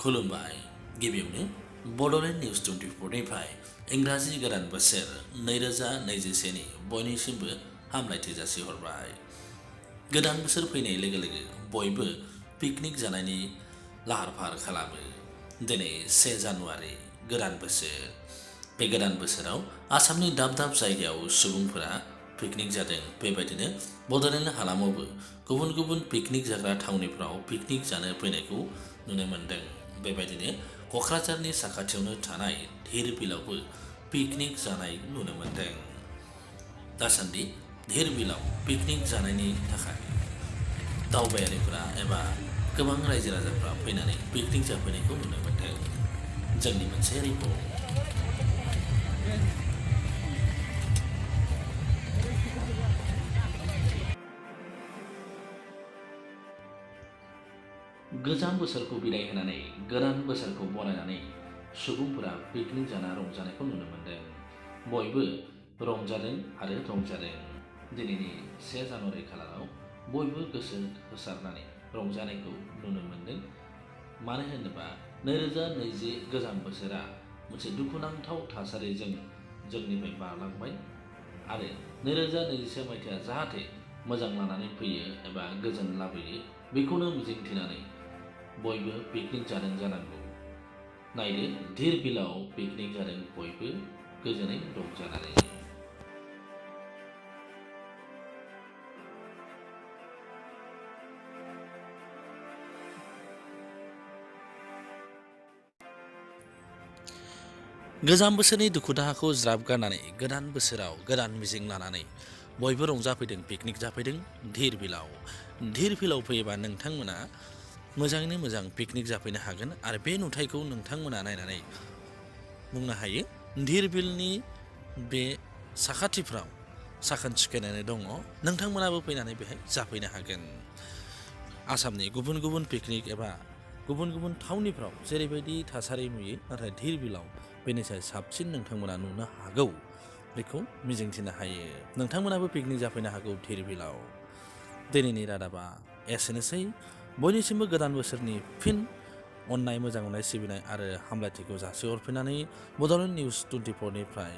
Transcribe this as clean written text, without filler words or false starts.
खुलुमबाय गिबियावनो बड'लेण्ड निउज 24 निफ्राय इंराजि गोदान बोसोर 2021 नि बयनिसिमबो हामलायथि जासिहरबाय। गोदान बोसोर फैनाय लोगो लोगो बयबो पिकनिक जानायनि लाहार फाहार खालामो। दिनै 1 जानुवारि गोदान बोसोर। बे गोदान बोसोराव आसामनि दाब दाब जायगायाव सुबुंफोरा पिकनिक जादों। बेबायदिनो बड'लेण्ड हालामावबो गुबुन गुबुन पिकनिक जाग्रा थावनिफ्राव पिकनिक जानो फैनायखौ नुनो मोन्दों। बेबायदिनो क'क्राझारनि साखाथियावनो थानाय धिरबिलावबो पिकनिक जानाय नुनो मोन्दों। दासान्दि धिरबिलाव पिकनिक जानायनि थाखाय दावबायारिफोरा एबा गोबां रायजो राजाफ्रा फैनानै पिकनिक जाफैनायखौ नुनो मोन्दों। जोंनि मोनसे रिपर्ट। गोजाम बोसोरखौ बिदाय होनानै गोदान बोसोरखौ बरायनानै सुबुंफोरा पिकनिक जाना रंजानायखौ नुनो मोन्दों। बयबो रंजादों आरो रंजादों। दिनैनि 1 जानुवारि खालाराव बयबो गोसो होसारनानै रंजानायखौ नुनो मोन्दों। मानो होनोबा 2020 गोजाम बोसोरा मोनसे दुखुनांथाव थासारिजों जोंनिफ्राय बारलांबाय आरो 2021 मायथाइया जाहाथे मोजां लानानै फैयो एबा गोजोन लाबोयो बेखौनो मिजिंथिनानै बयबो पिकनिक जादों जानांगौ। नायदो धिरबिलाव पिकनिक जादों बयबो गोजोनै रंजानानै। गोजाम बोसोरनि दुखु दाहाखौ ज्राब गारनानै गोदान बोसोराव गोदान मिजिं लानानै बयबो रंजाफैदों, पिकनिक जाफैदों धिरबिलाव। धिरबिलाव फैयोबा नोंथांमोना मोजाङैनो मोजां पिकनिक जाफैनो हागोन आरो बे नुथायखौ नोंथांमोना नायनानै बुंनो हायो धिरबिलनि बे साखाथिफ्राव साखोन सिखोनानो दङ। नोंथांमोनाबो फैनानै बेहाय जाफैनो हागोन। आसामनि गुबुन गुबुन पिकनिक एबा गुबुन गुबुन थावनिफ्राव जेरैबायदि थासारि नुयो नाथाय धिरबिलाव बेनिसाय साबसिन नोंथांमोना नुनो हागौ बेखौ मिजिंथिनो हायो। नोंथांमोनाबो पिकनिक जाफैनो हागौ धिरबिलाव। दिनैनि रादाबा एसेनोसै। बयनिसिमबो गोदान बोसोरनि फिन अननाय, मोजां मोननाय, सिबिनाय आरो हामलायथिखौ जासिहरफिननानै बड'लेण्ड निउज 24 निफ्राय